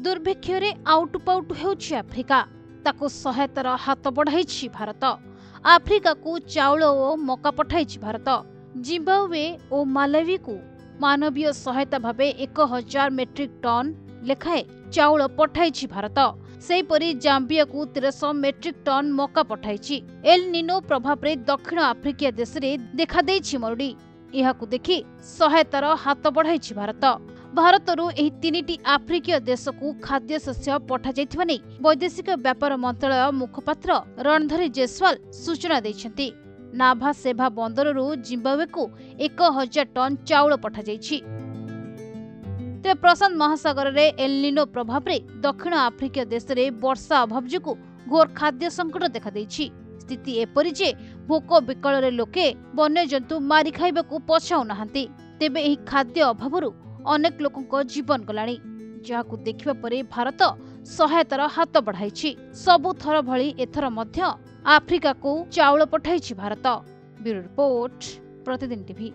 दुर्भिक्षरे आउटुपाउटु हेउछि Africa ताको सहायतार हाथ बढ़ाई भारत। आफ्रिका को चाउल और मका पठाई भारत। जिम्बाब्वे और मालावी को मानवीय सहायता भावे 1000 मेट्रिक टन लेखाए चाउल पठाई भारत। सेहीपरि जाम्बिया को 1300 मेट्रिक टन मका पठाई। एल निनो प्रभाव रे दक्षिण आफ्रिकीय देश रे देखा देछि मरुडी। एहाकु देखि सहायतार हाथ बढ़ाई भारत। भारतरू एही तीनिटी आफ्रिकीय देश को खाद्य शस्य पठा जाइथिबा नै वैदेशिक व्यापार मंत्रालय मुखपात्र रणधरी जयसवाल सूचना दैछन्ति। नाभा सेभा बंदररू जिम्बाब्वे को 1000 टन चाउल पठा जाइछि। तेज प्रशांत महासागर रे एल निनो प्रभाव रे दक्षिण आफ्रिकीय देश रे वर्षा अभाव जोगु घोर खाद्य संकट देखा दैछि। स्थिति एपरि जे भोक विकल रे लोके वन्य जंतु मारी खाइबाकू पछाउ नाहंती। तेबे एही खाद्य अभावरू अनेक लोकंक जीवन गलाणी, जहाकू देखिबा परे भारत सहायतार हाथ बढ़ाई। सबु थर भली एथर मध्य आफ्रिका को चाउल पठाई भारत। ब्यूरो रिपोर्ट, प्रतिदिन टीवी।